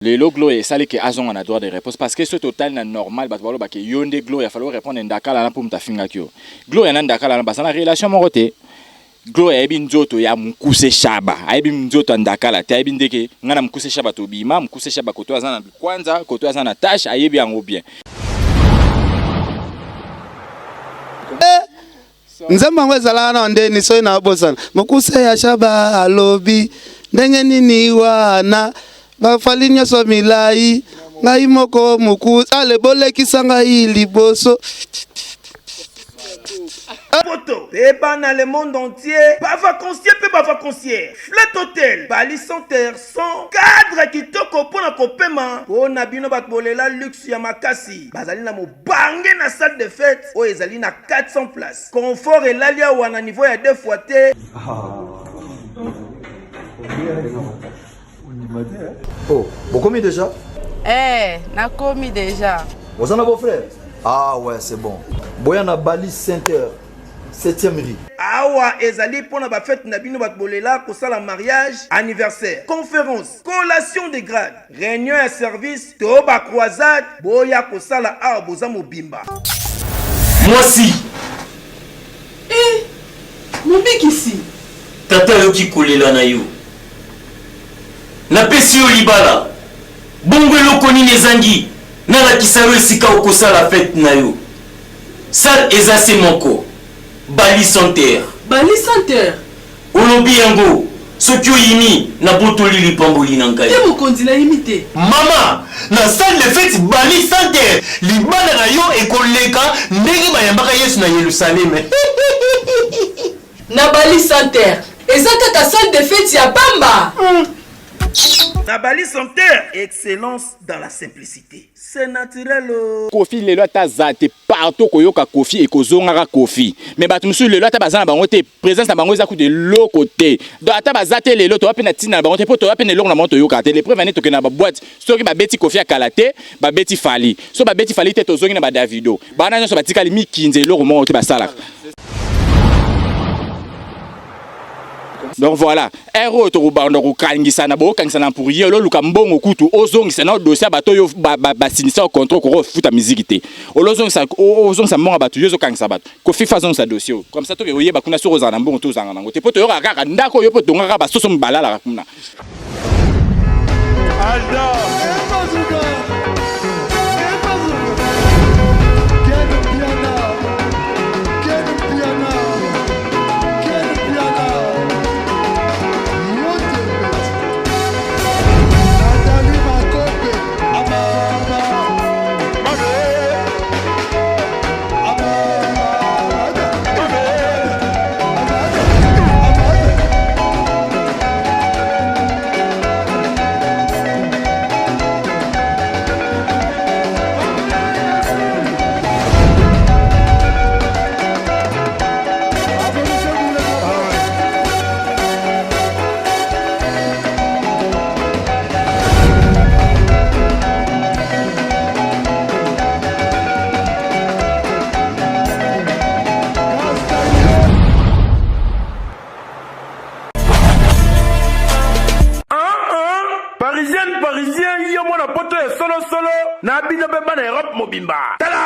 Le lo glo et sale que azon on a droit de réponse parce que ce total na normal bat balo ba que yonde glo il falloir répondre ndakala na pour mtafinga kyo. Glo ya ndakala na basana relation morote. Glo ya bin nzoto ya mukuse shaba. Aibi nzoto ndakala te aibi ndeke ngana mukuse shaba to bima mukuse shaba koto azana kwanza koto azana tâche ayebi yango bien. Nzamba ngwezala na ndeni so na bosana. Mukuse ya shaba alobi ndenge nini wana bafali nyoso milai ngai moko muku ale bolekisa ngai liboso Poto, Pépa dans le monde entier, pas vacancier, pas vacancier. Flat Hotel, Bali Center, son cadre qui toko pona kopema. On a bino batbolela luxe ya makasi. Bazali na mo bangé na salle de fête. O ezali na 400 places. Confort et l'alia ou à niveau ya 2 fois T. Oh, vous commis déjà? Na commis déjà. Vous en avez vos frères? Ah ouais, c'est bon. Boyana Bali Center, 7e rue. Awa ezali pona ba fête na bino batbolela ko sala mariage, anniversaire, conférence, collation de grade, réunion et service, to ba croisade, boya ko sala a boza mobimba. Moi si. Mobiki ici. Tata yoki kolela na yo. Na pesi yo libala bongo eloko nini ezangi nalakisa yo esika okosala fete na yo sale eza se moko Bali Center. Bali Center. Olobi yango soki oyini na botoli lipamboli na ngai te mokonzi na imite mama na salle de fete Bali Center libala na yo ekoleka ndenge bayambaka Yesu na Yerusaleme. na Bali Center eza kaka salle de fete ya pamba. Na Bali Center, excellence dans la simplicité. C'est naturel. Kofi le loi ta zate partout koyoka kofi et kozongara kofi. Mais batu musu le loi ta bazana bango te présence na bango ezaku de l'autre côté. Do ata bazate le loi to apena tina na bango te poto apena longa na moto yoka te. Les preuves ane to ke na ba boîte. Soki ba beti kofi akalate, ba beti fali. So ba beti fali te to zongi na ba Davido. Ba na nyo so batika li mi 15 loro mo te ba sala. Donc voilà, héros to rubando ko kangisa na bo kangisa na pour yelo luka mbongo kutu ozongisa na dossier bato yo ba sinisa au contrôle ko futa musique te. Olozongisa ozongisa mbongo bato yo zo kangisa bato. Ko fifa zongisa dossier. Comme ça to ke oyeba kuna so ozana mbongo to zanga nango te poto yo kaka ndako yo poto ngaka ba soso mbalala kuna. Parisien, yo mona poto ya solo na bino beba na Europe mobimba. Tala!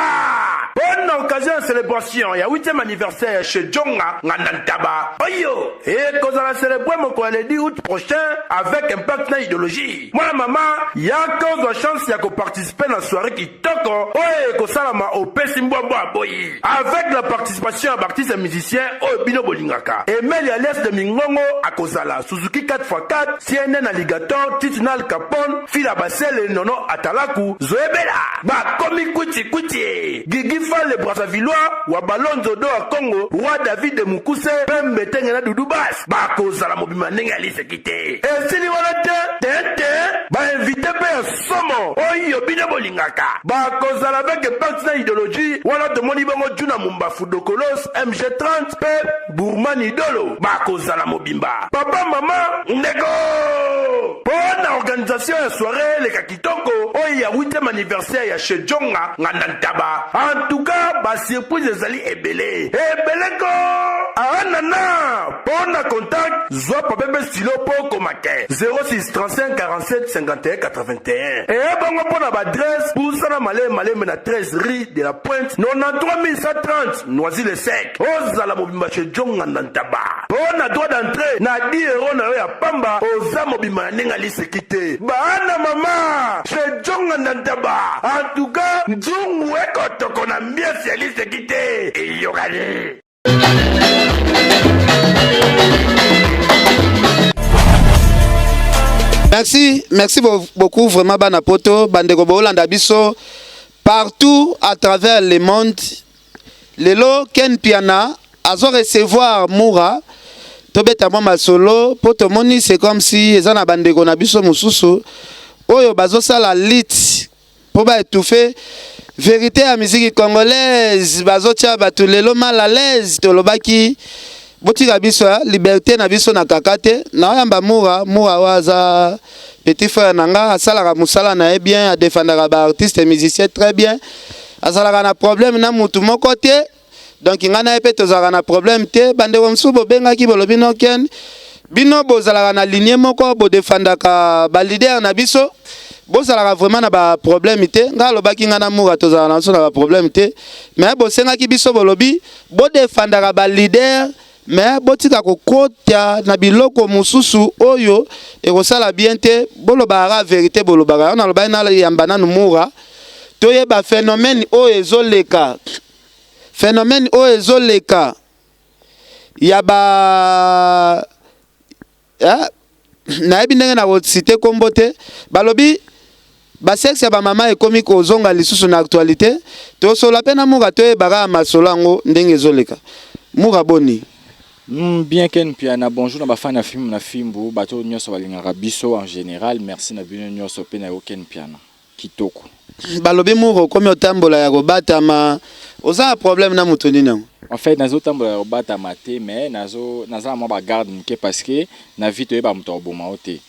Bonne occasion de célébration, ya 8e anniversaire chez Djonga Nantaba. Oyo! Et qu'on a célébré mon le 10 août prochain avec impact na idéologie. Moi maman, ya cause de chance ya ko participer na soirée qui toko. Oye ko salama au Pesimboa boyi. Avec la participation d'artistes et musiciens au Bino Bolingaka. Emel ya l'est de Mingongo à Kozala, Suzuki 4x4, CNN Alligator, Titunal Capone, Fila Basel et Nono Atalaku, Zoebela, Ba Komi Kuti, Gigi Fall le Brassavillois, Wabalonzo Do à Congo, Roi David de Mukuse, Pembe Tengena Doudou Bas, Ba Kozala Mobima Nengali Sekite. Et si ni wala te, ba invité pe Somo, Oyo Bino Bolingaka, Ba Kozala avec partenaire idéologie, wala de Moni Bongo Juna Mumba Fudokolos, MG30, Pep, Bourman Idolo, Ba Kozala Mobimba. Papa, maman, Ndeko! Bonne organisation et soirée, les Kakitoko, Oya 8e anniversaire chez Djonga, Nantaba. En tout cas, bah surprise ezali ebele. Ebele ko. Nana, pour na contact, zoa papa stylo pour komake. 06 35 47 51 81. Et bon pour na adresse pour ça na malé na 13 rue de la Pointe 93 130 Noisy-le-Sec. Ozala mobimba chez Jonga Nantaba. Pour na droit d'entrée na 10 € na ya pamba oza mobimba ninga lisekite. Bana mama chez Jonga Nantaba. En tout cas, Nzungu eko toko na miesi ya lisekite. Iyogani. Merci beaucoup vraiment bana poto bandeko bolanda biso partout à travers le monde. Lelo Ken Piana azo recevoir Moura tobeta mama solo poto moni c'est comme si ezana bandeko na biso mususu oyo bazo sala lit pour ba étouffer vérité à musique congolaise bazo tia batu lelo mal à l'aise tolobaki botika biso liberté na biso na kakate na yamba Moura waza petit frère nanga asalaka musala na bien a défendre ba artiste et musicien très bien asalaka na problème na mutu moko te donc ngana epé tozaka na problème te bande ko msubo bengaki bolobi no ken bino bozalaka na ligne moko bo défendaka ba leader na biso bozalaka vraiment na ba problème te nga lobaki ngana Moura tozala na so na ba problème te mais bo sengaki biso bolobi bo défendaka ba leader mais botika kokota na biloko mususu oyo ekosala bien te bolobaka vérité bolobaka na lobai na yamba nanu Moura toyeba phénomène oyo ezoleka yaba nayebi ndenge na kocite kombo te balobi basexe ya bamama ekomi kozonga lisusu na actualité tosola mpe na Moura toyebaka masolo yango ndenge ezoleka Moura boni. Bien Ken Piana, bonjour na bafana film na fimbu bato nyonso balingaka biso en général, merci na bino nyonso pe na Ken Piana kitoko. Balobi Moura komi otambola ya kobatama oza problème na mutu nini? En fait nazo tambola ya kobatama te mais nazo mo ba garde nke parce que na vie to yeba mutu oboma ote.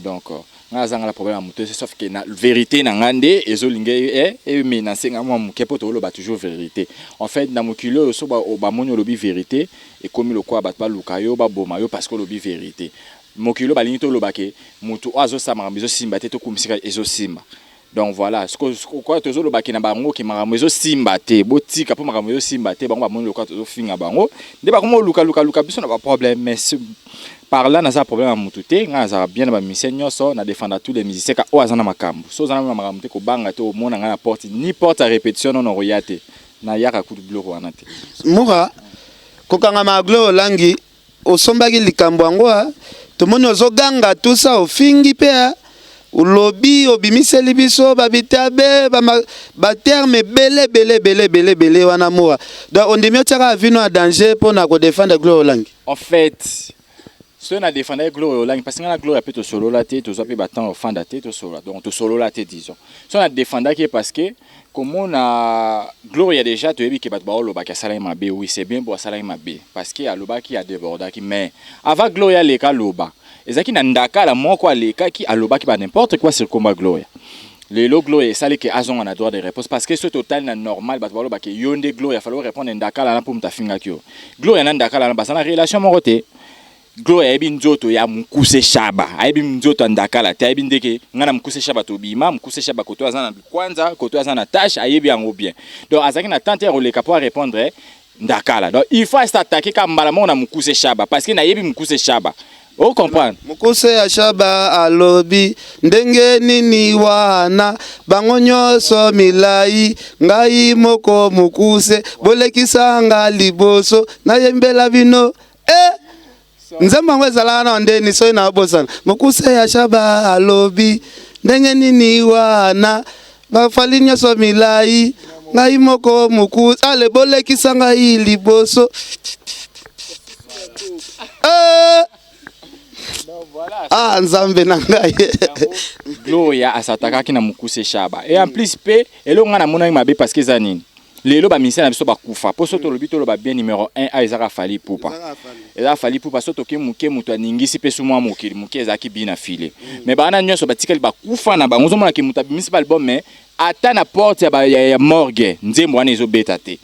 Donc nga la problème à mutu sauf que na vérité na ngande ezolinge mais na senga mo muke poto lo ba toujours vérité. En fait na mokilo so ba moni lobi vérité et comme le quoi ba lukayo ba boma yo parce que lobi vérité. Mokilo ba lingi to lobake mutu azo sama mezo simba te to kumisika ezo simba. Donc voilà, ce que quoi tozo lobaki na bango ki makambo ezo simba te botika po makambo ezo simba te bango ba moni le quoi tozo finga bango de ba komo luka biso na ba problème mais par là na za problème à mututé nga za bien ba musicien nyonso na défendre tous les musiciens ka o azana makambo so zana makambo te ko banga te o mona nga na porte ni porte à répétition non royate na yaka ku bloko wana te Moura kokanga maglo langi osombaki likambo yango to moni ozoganga tout ça ofingi pe ulobi obimiseli biso babitabe ba terme belé wana Moura donc on demio tiaka vino à danger pour na ko défendre Gloire Langi. En fait ce na défendre Gloire Langi parce que na Gloire peut to solo la tête to zapi battant fanda tête to solo donc to solo la tête disons so na défendre qui parce que comme on a Gloire il y a déjà to yebi ke bat ba loba ka sala mabe oui c'est bien pour sala mabe parce que a loba qui a débordé qui mais avant Gloire les ka loba ezaki na ndaka la moko aleka ki aloba ki ba n'importe quoi sur combat Gloire les lo Gloire ça les que azon a droit de réponse parce que ce total na normal bat baloba ke yonde Gloire il fallait répondre ndaka la pour mta finga kyo Gloire na ndaka la basana relation morote Gloire ebi nzoto ya mukuse shaba ebi nzoto ndaka la ebi ndeke ngana mukuse shaba to bima mukuse shaba koto azana kwanza koto azana tâche ayebi yango bien donc azaki na tenter releka pour répondre ndaka la donc il faut s'attaquer comme malamo na mukuse shaba parce que na yebi mukuse shaba. Oh comprendre. Mukuse ya shaba alobi ndenge nini wana bango nyonso milai ngai moko mukuse bolekisa nga liboso na yembela bino nzamba ngwezala na ndeni so na bosana mukuse ya shaba alobi ndenge nini wana bafali nyonso milai ngai moko mukuse ale bolekisa ngai liboso Voilà. Nzambe na ngai. Gloria asataka ki na mukuse shaba. Et en plus pe elonga na mona mabe parce que zanini. lelo ba ministère na biso ba kufa po soto lobi to lo ba bien numéro 1 a ezaka fali pupa eza fali pupa soto ke muke muto aningisi pe sumwa mokili muke ezaki bina file mais bana nyonso batikali ba kufa na bango zomona ke muta bimisi ba album mais ata na porte ya morgue nzembo wana ezobeta te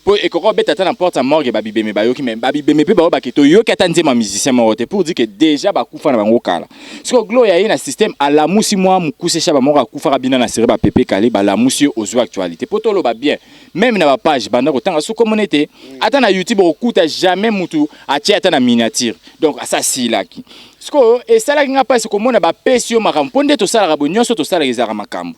po ekoko beta ata na porte ya morgue babibeme bayoki mais babibeme pe bao baketo yoki ata nzembo musicien moko te pour dire que déjà ba kufa na bango kala siko gloire ya na système ala musi mwa mukuse shaba moko akufa kabina na série ba pepe kale ba la musi ozo actualité po to lo ba bien même na ba page banda ko tanga soko monete ata na YouTube okuta jamais mutu atia ata na miniature donc asa silaki siko et ça la nga pas ko mona ba pesio makambo ponde to sala rabo nyonso to sala ezaka makambo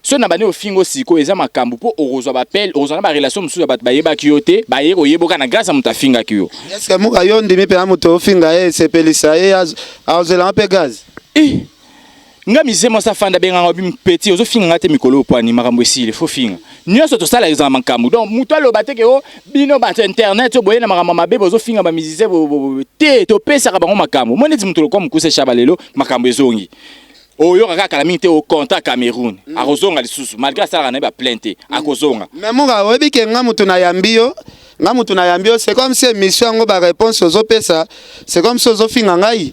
so na bane ofingo siko eza makambo po orozwa ba appel orozwa ba relation musu ba bayeba kiyote baye koyeboka na grâce muta finga kiyo est-ce que muka yo ndimi pe amuto ofinga sepelisa azela pe gaz nga misemo sa fanda benga ngobi petit ozo finga ngate mikolo opani makambo esile fo finga nyonso to sala eza makambo donc muto aloba te ke o bino ba internet to boye na makambo mabe ozo finga ba musicien te to pesa ka bango makambo moneti muto lo kwa mukuse shabalelo makambo ezongi oyo kaka kala mingi te au contact Cameroun akozonga lisusu malgré ça na ba plainte akozonga mais muka oyebi ke nga mutu na yambio c'est comme si émission ngo ba réponse ozo pesa c'est comme si ozo finga ngai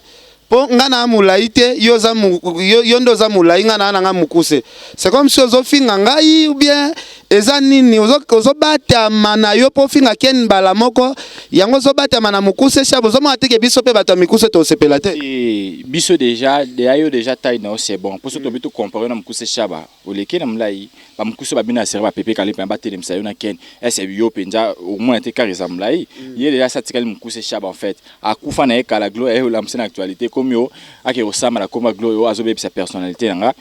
po nga na mulai te yo ndo za mulai nga na nga mukuse c'est comme si ozo finga ngai ou bien eza nini ozo bata mana yo po finga ken bala moko yango ozo bata mana mukuse shabo zo mate ke biso pe bata mikuse to sepela te biso déjà yo déjà taille na c'est bon pour surtout bitu comparer na mukuse shaba oleke na mulai ba mukuse ba bina serba pepe kale pa ba tele msayo na ken ese yo penja au moins te kariza mulai il déjà ça tikali mukuse shaba en fait akufa na ekala glo e la msena actualité comme yo ake osama na koma glo yo azobe sa personnalité nga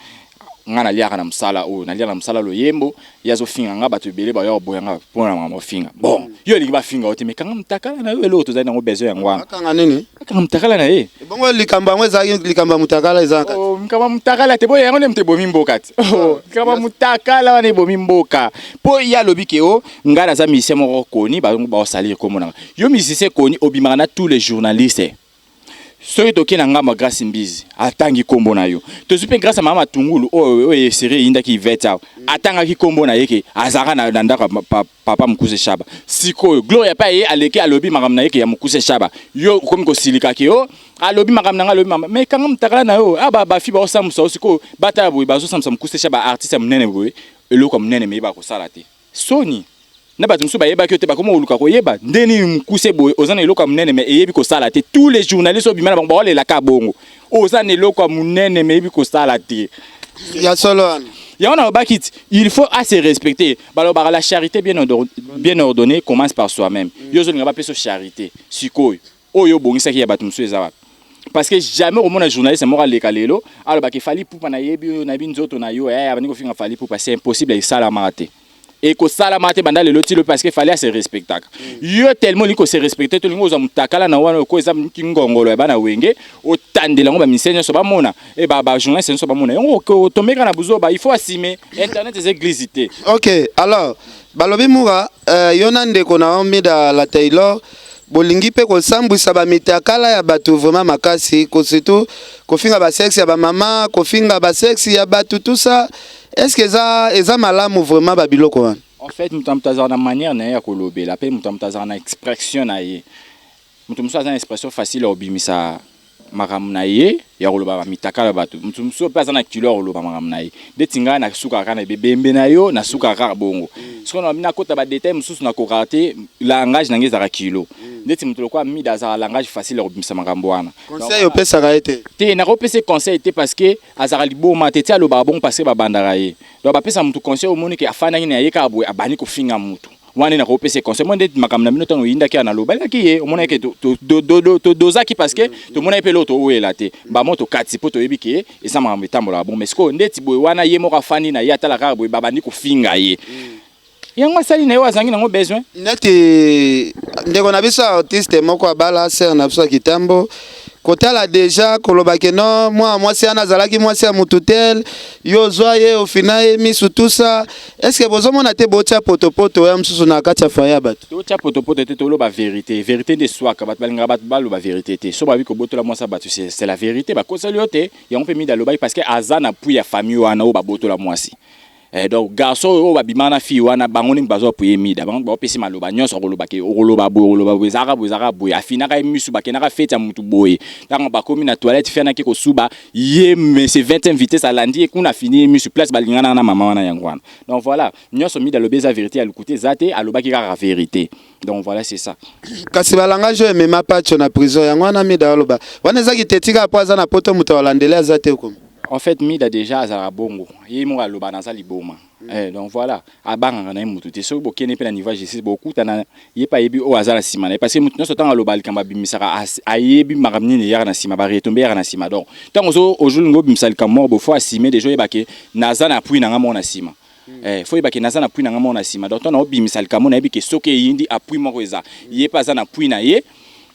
ngana liaka na msala o na liaka na msala lo yembo yazo finga nga batu bele ba yo boyanga pona mama finga bon yo lingi ba finga ote mekanga mtakala na yo lo to zana ngo bezo yango akanga nini akanga mtakala na ye bongo likamba mweza likamba mutakala ezaka oh mkamba mtakala te boye yango ne mte bomi mboka ti oh kamba mutakala wana bomi mboka po ya lobike o ngana za misemo moko koni ba salir komona yo misise koni obimaka na tous les journalistes soki toke na ngamba grâce mbizi atangi kombo na yo tozupe grâce mama tungulu o série inda ki veta atanga ki kombo na yeke azaka na ndaka papa mukuse shaba siko gloria pa ye aleke alobi makamna yeke ya mukuse shaba yo komi ko silika ki yo alobi makamna alobi mama mais kanga mtakala na yo aba ba fi ba osamsa siko bata boy bazo samsa mukuse shaba artiste munene boy eloko munene me ba ko sala te soni na batu musu bayeba ki te ba komo oluka ko yeba ndeni mukuse boy ozana eloko munene me eyebi ko sala te tous les journalistes obimana bango ba lela ka bongo ozana eloko munene me eyebi ko sala te ya solo ya on a bakit il faut assez respecter baloba la charité bien ordonnée commence par soi-même yo zo ngaba peso charité sikoyo oyo bongisa ki ya batu musu ezaba parce que jamais au monde journaliste mora le kalelo alors ba ki fali pupa na yebi na binzoto na yo abani ko finga fali pupa c'est impossible ça la mate et ko sala mate banda le loti parce que fallait se respecter yo tellement liko se respecter to lingo za mutakala na wana ko eza ngongolo ya bana wenge o tandela ngo ba misenyo so ba mona e ba journaliste so ba mona ngo ko tomeka na buzo ba il faut assumer internet est glissité. OK alors balobi muga yonande ko na omida la Taylor bolingi pe ko sambwisa ba mitakala ya batu vraiment makasi ko surtout ko finga ba sexe ya ba mama ko finga ba sexe ya batu tout ça. Est-ce que eza malamu vraiment babiloko wana? En fait, mutamtaza na manière na ya kolobela, pe mutamtaza na expression na ye. Mutumso aza na expression facile obimisa makambo na ye ya koloba mitakala batu. Mutumso pe aza na culture koloba makambo na ye. Detinga na suka kana bebembe na yo na suka kaka bongo. Sikono na kota ba détail mususu na kokate langage na ngeza ka kilo. Ndeti mutu lokwa mi daza langage facile obimisa makambo wana. Conseil opesa ka ete. Te na kopesa conseil te parce que azara liboma te tia lo babon parce que ba bandara ye. Do ba pesa mutu conseil o moni ke afana ngina ye ka boy abani ko finga mutu. Wana na kopesa conseil mo ndeti makambo na bino tango yinda ki na lo bala ki ye o mona ke to dozaki parce que to mona pe loto o elate. Ba moto kati poto yebi ke e sa makambo tambola bon mais ko ndeti boy wana ye mo ka fani na ye atala ka boy babani ko finga ye. Yango sali na yo azangi nango besoin neti ndeko na biso artiste moko abala ser na biso kitambo kotala déjà kolobake non moi c'est anazalaki moi c'est mututel yo zoye au final misu tout ça est-ce que bozo mona te bocha potopoto ya msusu na kacha faya bato to cha potopoto te to lo ba vérité de soi ka bat balinga bat balo ba vérité te so ba bi ko botola moi ça batu c'est la vérité ba ko saliote ya on peut mi daloba parce que azana pu ya famille wana o ba botola moi si Donc garçon o babimana fi wana bango ning bazo puye mida bango ba pesi maloba nyonso koloba ke koloba boy zaka boy afina ka misu bakena ka feta mutu boy tanga bakomi na toilette fena ke ko suba ye mais c'est 20 vitesse alandi e kuna fini misu place balingana na mama wana yangwana. Donc voilà nyonso mida lobeza vérité à l'écouter zate aloba ki ka vérité. Donc voilà c'est ça. Kasi balanga jo mema pacho na prison yangwana mida aloba wana zaki tetika poza na poto mutu walandele zate ko. En fait, Mida déjà à bongo. Il m'a loba dans sa liboma. Donc voilà. À bang on a mutu. T'es sûr que n'est pas niveau justice beaucoup. T'as y pas yebi au hasard la simane. Parce que maintenant ce temps à loba kamba bimisara a yebi maramni ne yara na sima bari tomber yara na sima. Donc tant au jour ngo bimsal kam mort fois simé déjà y baké naza na pui na ngamo na sima. Faut y baké naza na pui na ngamo na sima. Donc tant au bimisal kam na yebi ke soke yindi apui moko eza. Y pas za na pui na ye.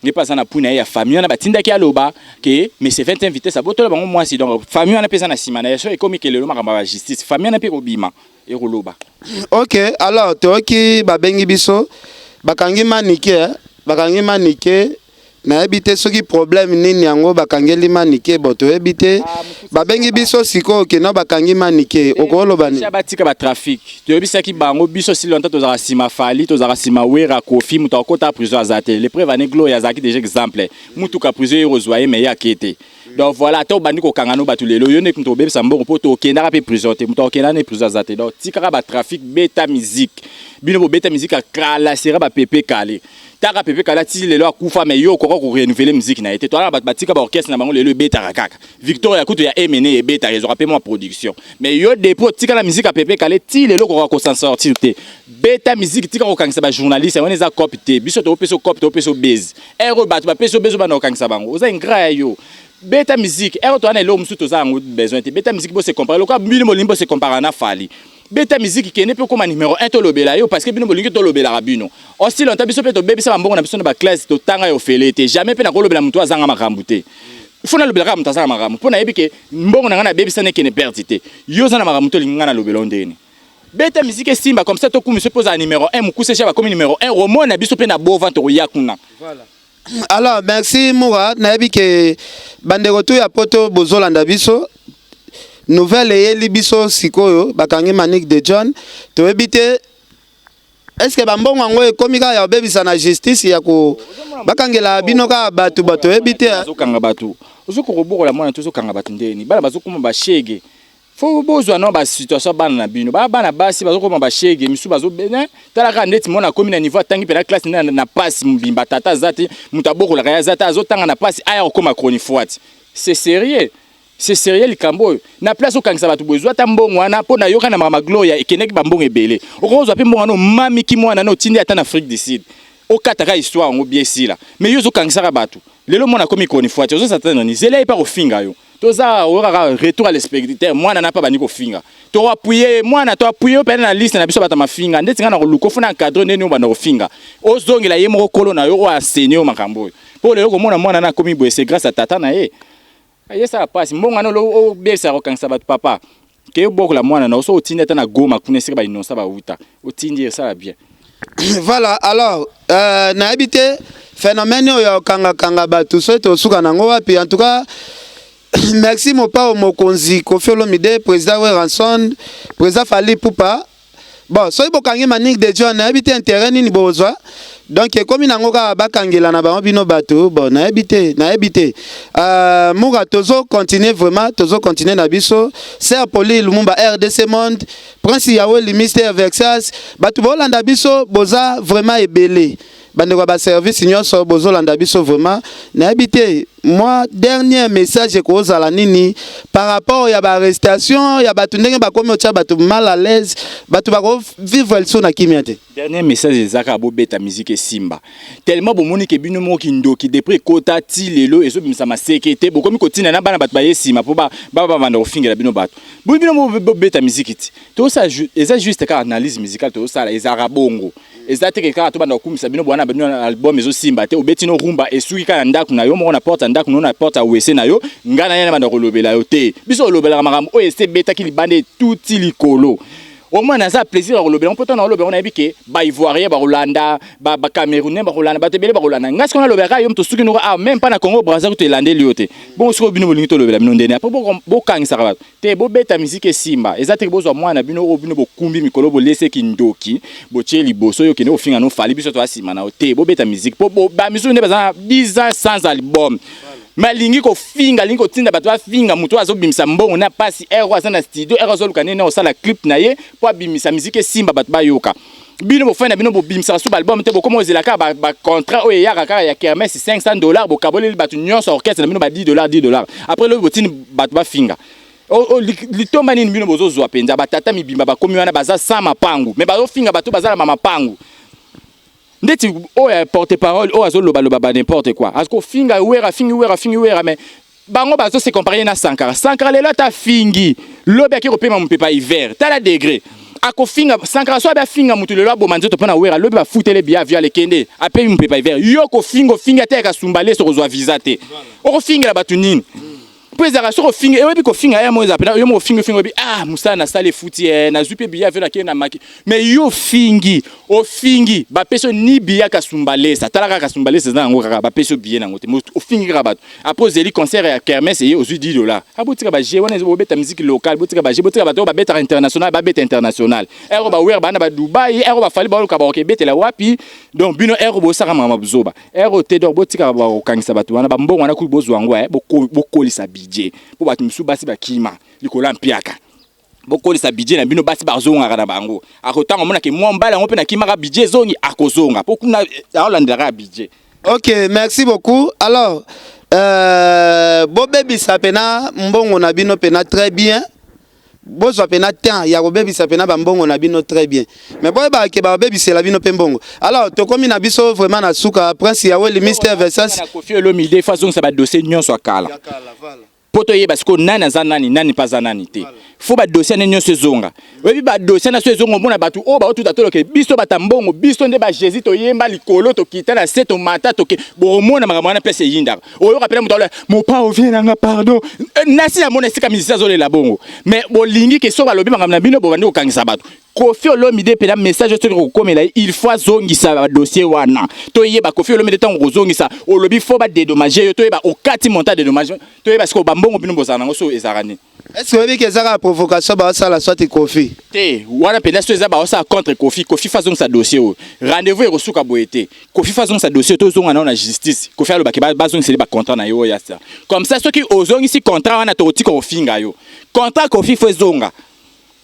Ne pas na puna ya famille na batinda ki aloba ke mais c'est 20 invités ça botola bango moi si donc famille na pesa na simana so e komi ke lelo makamba justice famille na pe ko bima e koloba. OK alors toki babengi biso bakangi manike na ebite soki problème nini yango bakangeli manike boto ebite babengi biso siko ke na bakangi manike okoloba ni batika ba trafic to ebisa ki bango biso si longtemps to za sima fali to za sima wera kofi muto akota prison azate les preuves ane gloire azaki déjà exemple mutu ka prison rozwaye mais ya kete. Donc voilà to bandi ko kangano batulelo yo ne kunto bebisa mbongo poto okenda ka pe prison te muto okenda ne prison azate. Donc tika ba trafic beta musique bino bo beta musique akala sera ba pepe kale taka pepe kala ti lelo akufa mais yo koko ko renouveler musique na été toi batika ba orchestre na bango lelo beta kaka Victoria kutu ya emene e beta ils aura payé moi production mais yo dépôt tika la musique a pepe kala ti lelo ko s'en sortir te beta musique tika ko kangisa ba journaliste on les a copté biso to peso copte to peso base ero batu ba peso bezo ba na kangisa bango oza ingra yo beta musique ero to ana lelo musu to za ngo besoin te beta musique bo se comparer lokwa bino molimbo se comparer na fali beta musique qui n'est pas comme numéro 1 to lobela yo parce que bino bolingi to lobela rabino aussi longtemps biso pe to bebisa mbongo na biso na ba classe to tanga yo felete jamais pe na ko lobela mutu azanga makambu te il faut na lobela mutu azanga makambu pona yebike mbongo na ngana bebisa ne kene perdite yo za na makambu to lingana lobela ndeni beta musique simba comme ça to ku monsieur pose numéro 1 mukuse chaba comme numéro 1 romo na biso pe na bo vente ro yakuna. Voilà. Alors merci Moura na yebike bandeko to ya poto bozolanda biso nouvelle eyeli biso sikoyo bakangi Manique de John to ebite est-ce que bambongo ngo ekomi ka ya bebisa na justice ya ko bakangela bino ka batu ebite azokanga batu ozoko robokola mwana to zokanga batu ndeni bana bazokuma ba shege fo bozwa no ba situation bana na bino bana basi bazokoma ba shege misu bazobena talaka ndeti mona komi na niveau tangi pela classe na passe mbimba tata zati mutabokola kaya zata azotanga na passe aya okoma chronifoite c'est sérieux. C'est sérieux likambo na place okangisa batu bozwa ta mbongo wana pona yoka na mama gloria ekeneki bambongo ebele okozwa pe mbongo no mami ki mwana no tindi ata na Afrique du Sud okataka histoire ngo biesila mais yo zokangisa ka batu lelo mona komi koni fois zo satana ni zela pa ofinga yo toza ora retour à l'espectateur mwana na pa bani ko finga to appuyer mwana to appuyer pe na liste na biso bata mafinga ndeti ngana ko luko funa cadre neni o bana ko finga ozongela ye moko kolo na yo o enseigner makambo po lelo ko mwana na komi boye c'est grâce à tata na ye. Yesa passe mbonga no lo besa ko kangisa batu papa ke boko la mwana na so otindi ata na goma kuna sika ba inonsa ba uta otindi ça va bien. Voilà alors na habité phénomène yo kanga batu so to suka nango wapi en tout cas merci mon pa mokonzi Koffi Olomide président Weranson président Fally Ipupa bon so ibokangi Manique de John na habité intérêt nini bozwa. Donc comme nango ka bakangela na ba bino bato bon na habité Moura tozo continuer vraiment tozo continuer na biso Sir Poli Lumumba RDC Monde Prince Yaweli Mystère Vexas bato bolanda biso boza vraiment ebele bandeko ba service nyonso bozolanda biso vraiment na habité. Moi dernier message ko zala nini par rapport ya ba arrestation ya bato ndenge ba komi ocha bato mal à l'aise bato ba ko vivre le son na kimiate. Dernier message ezaka bo beta musique simba tellement bo moni ke bino mo ki ndoki depuis kota ti lelo ezo bimisa ma sécurité bo komi kotina na bana bato ba yesima po ba banda ofingela bino bato bo bino mo beta musique ti to ça eza juste ka analyse musicale to ça ezara bongo ezate ke ka to banda okumisa bino bwana bino album ezo simba te obetino rumba esuki ka ndaku na yo mo na porte ndaku no na porte a wese na yo ngana yana banda kolobela yo te biso olobela makambo o ese beta ki libande tuti likolo au moins naza plaisir à lobby on peut on lobby on a que ba ivoirien ba Rwanda ba camerounais ba Rwanda ba tebele ba Rwanda ngas qu'on a lobby ka yom to suki no même pas na Congo Brazza to landé lioté bon so bino bolingi to lobby la bino ndene après bo kang sa te bo beta musique simba ezati bo zo mwana bino bo kumbi mikolo bo lese kindoki bo cheli boso yo kene ofinga no fali biso to asima na te bo beta musique bo ba musique ne ba 10 ans sans album malingi ko finga lingi ko tinda bato finga muto azobimisa mbongo na pasi ero azana studio ero azoluka nene osala clip na ye po abimisa musique simba bato bayoka bino bo fana bino bo bimisa sous album te bo komo zelaka ba contrat o ya kaka ya kermesse $500 bo kabole bato nyonso orchestre na bino ba $10 après le botini bato ba finga o litomba nini bino bozo zwa penza batata mibimba ba komi wana baza sama pangu mais bazo finga bato bazala mama pangu ndeti o porte parole o azo loba ba n'importe quoi asko finga wera mais bango bazo se comparer na Sankara lelo ta fingi lobe ki repema mpepa hiver tala degré ako finga Sankara so ba finga mutu lelo bo manzo to pona wera lobe ba futele bia via le kende ape mpepa hiver yo ko finga te ka sumbale so kozwa visa te o finga la batu nini Pweza sur finga et puis ko finga ya moza pena yo mo finga bi musa na sale futi na zupe biya vela ke na maki mais yo fingi o fingi ba peso ni biya ka sumbalesa talaka ka sumbalesa na ngo ka ba peso biya na ngote o fingi ka bato après zeli concert ya kermesse et aux $10 abotika ba je wana zo beta musique locale botika ba je botika bato ba beta international ba beta international ero ba wer ba na ba Dubai ero ba fali ba ka ba ke betela wapi donc bino ero bo saka mama buzoba ero te do botika ba o kangisa bato wana ba mbongo wana ku bozwango bo kolisa budget pour battre musu basi bakima likola mpiaka bokolisa budget na bino basi bazonga na bango akotanga mona ke mwambala ngo pe na kimaka budget zongi akozonga pour kuna alandera budget. OK, merci beaucoup. Alors bobebisa pena mbongo na bino pena très bien. Bozo pena temps ya bobebisa pena ba mbongo na bino très bien. Mais boy ba ke ba bebisa la bino pe mbongo. Alors to komi na biso vraiment na suka prince ya le Mr Versace na Kofi Olomide façon ça ba dossier nyonso akala. Poto ye parce que nani zanani nani pas zanani te faut ba dossier nyo sezonga webi ba dossier na sezonga mona batu o ba tout atolo ke biso batambongo biso nde ba Jésus to yemba likolo to kita na seto mata to ke bo mona makamana pese yinda o yo rappelle muto mon pa ovient nga pardon nasi na mona sika misisa zole la bongo mais bo lingi ke so ba lobi makamana bino bo bandi ko kangisa batu Kofi Olomide pela message sur ko komela il faut zongisa dossier wana to yeba Kofi Olomide tango zongisa o lobi faut ba dédommager yo to yeba o kati montant de dommage to yeba sko bambongo bino bozana ngo so ezarani. Est-ce que vous avez une provocation bah ça la soit Kofi? Te wana pena so ezaba ça contre Kofi façon sa dossier rendez-vous e resuka boete Kofi façon sa dossier to zonga na justice Kofi alo ba bazong c'est ba contrat na yo ya ça comme ça ceux qui ozongi si contrat wana to tiko ofinga yo contrat Kofi faut zonga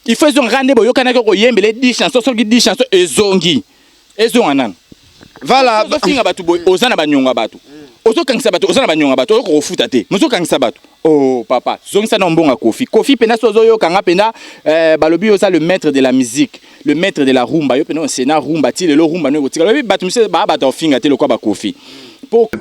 il faut zonga rendez-vous yo kana ko yembele 10 chansons so 10 chansons ezongi nan voilà ofinga batu boy ozana banyonga batu ozo kangisa batu ozana banyonga batu ko futa te mozo kangisa batu oh papa zongisa na mbonga Kofi pena sozo yo kanga pena balobi yo ça le maître de la musique le maître de la rumba yo pena on sena rumba ti le rumba no kotika lobi batu mise ba bata ofinga te lokwa ba Kofi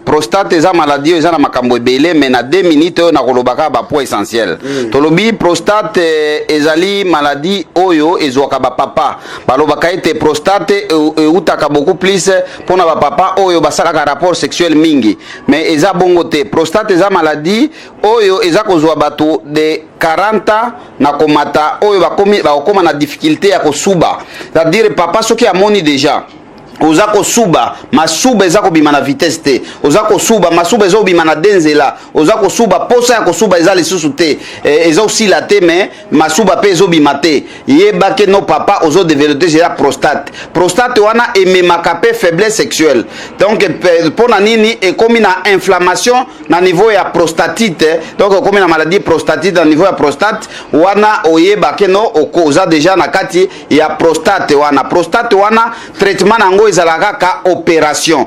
prostate eza maladie eza na makambo ebele mais na 2 minutes na kolobaka ba point essentiel tolobi prostate ezali maladie oyo ezwaka ba papa balobaka ete prostate utaka beaucoup plus pona ba papa oyo basalaka rapport sexuel mingi mais eza bongo te prostate eza maladie oyo eza kozwa bato de 40 na komata oyo bakoma na difficulté ya kosuba c'est-à-dire papa soki amoni déjà oza kosuba masuba eza kobima na vitesse te oza kosuba masuba eza kobima na denzela oza kosuba posa ya kosuba eza lisusu te eza osila te mais masuba pe ezobima te yeba ke no papa ozo développer déjà prostate wana ememaka pe faiblesse sexuelle donc pona nini ekomi na inflammation na niveau ya prostatite donc ekomi na maladie prostatite na niveau ya prostate wana oyeba ke no oza déjà na kati ya prostate wana traitement nango ezalaka ka opération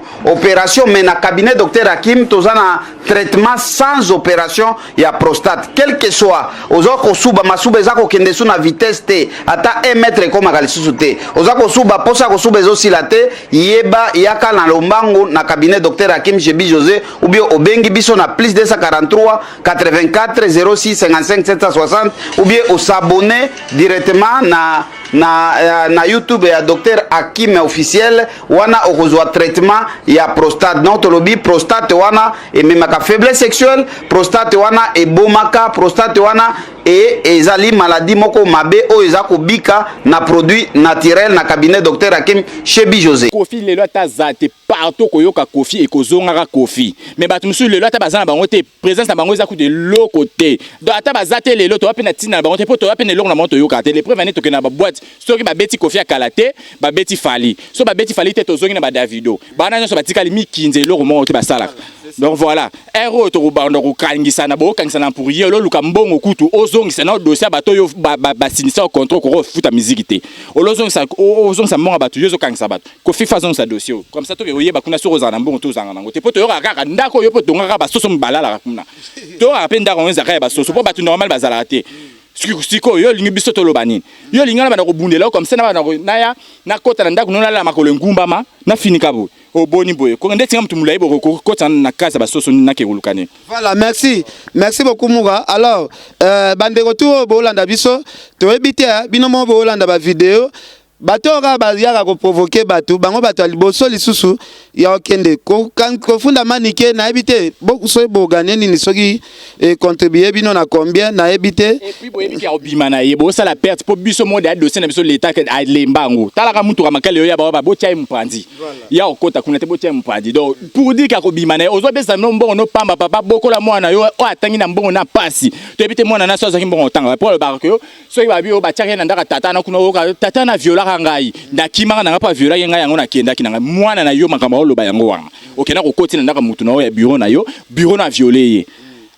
mais na cabinet docteur Hakim tozana traitement sans opération ya prostate quel que soit ozoko suba masuba ezako kende su na vitesse te ata 1 mètre comme lisusu te ozako suba posa ko suba ezosila te yeba yaka na lombango na cabinet docteur Hakim Jebi José ou bien obengi biso na plus 243 84 06 55 760 ou bien au s'abonner directement na na YouTube ya Dr Hakim officiel wana okozwa traitement ya prostate. Non tolobi prostate wana ememaka faiblesse sexuelle, prostate wana ebomaka, prostate wana ezali maladie moko mabe o eza kobika na produit naturel na cabinet Dr Hakim Shebi José. Kofi lelo ata zate partout koyoka kofi ekozongaka kofi. Mais bato musu lelo ata bazana bango te présence na bango eza ku de l'autre côté. Donc ata bazate lelo to apena tina bango te po to apena eloko na moto yoka te. Les preuves ane to ke na ba boîte. Soki ba beti kofi akalate, ba beti fali. So ba beti fali te to zongi na ba Davido. Bana nyoso batika limi kinze eloko mo te basala. Donc voilà, ero to bando ko kangisa na bo kangisa na pour yelo luka mbongo kutu ozongisa na dossier bato yo ba sinisa au contrôle ko futa musique te. Olozongisa ozongisa mbongo bato yo zo kangisa bato. Ko fifa zongisa dossier. Comme ça to yoye ba kuna soko za na mbongo to zanga nango te poto yo kaka ndako yo poto ngaka ba soso mbalala kuna. To apenda ko nza ka ba soso po bato normal bazala te. Siko yo lingi biso to lobani. Yo lingana ba na ko bundela comme ça na ba na ya na kota na ndako nona la makolo ngumbama na finika bo. Boni boye ko ndeti ngam tumulai bo ko kota na kaza ba soso na ke kulukane. Voilà, merci. Merci beaucoup Muga. Alors, bandeko to bo landa biso, to ebite bino mo bo landa ba vidéo. Bato ka ba yaka ko provoquer bato, bango bato aliboso lisusu ya okende ko funda manike na ebite beaucoup so bo gagner ni soki contribuer bino na combien na ebite. Et puis bo ebite obima na yebo ça la perte po biso monde a dossier na biso l'état a lembango. Tala ka mutu ka makale yo ya ba bo tia mpandi. Ya okota kuna te bo tia mpandi. Donc pour dire ka ko bima na ozo besa no mbongo no pamba papa boko la mwana yo o atangi na mbongo na pasi. To ebite mwana na so za mbongo tanga pour le barque so ba bi o ba tia na ndaka tata na kuna o tata na viola ngai na kimaka na pa viola yenga yango na kenda kinanga mwana na yo makamba oloba yango wana okena ko koti na ndaka mutu na ya bureau na yo bureau na violer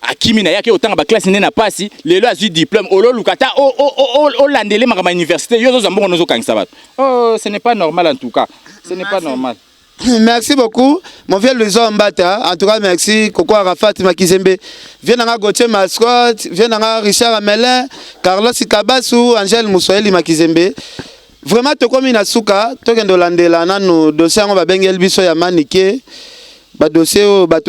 akimi na yake otanga ba classe na pasi lelo azu diplôme ololukata o landele makamba université yo zo zambongo nozo kangisa bato. Oh, ce n'est pas normal en tout cas, ce n'est pas normal. Merci beaucoup, mon vieux Louison Mbata. En tout cas, merci. Koko Arafat Makizembe. Viens à Gauthier Mascot, viens à Richard Amelin, Carlos Ikabasu, Angèle Moussoeli Makizembe. Vraiment, to comme na suka, to kendo landela nanu dossier ngo ba bengel biso ya manike. Ba dossier o ba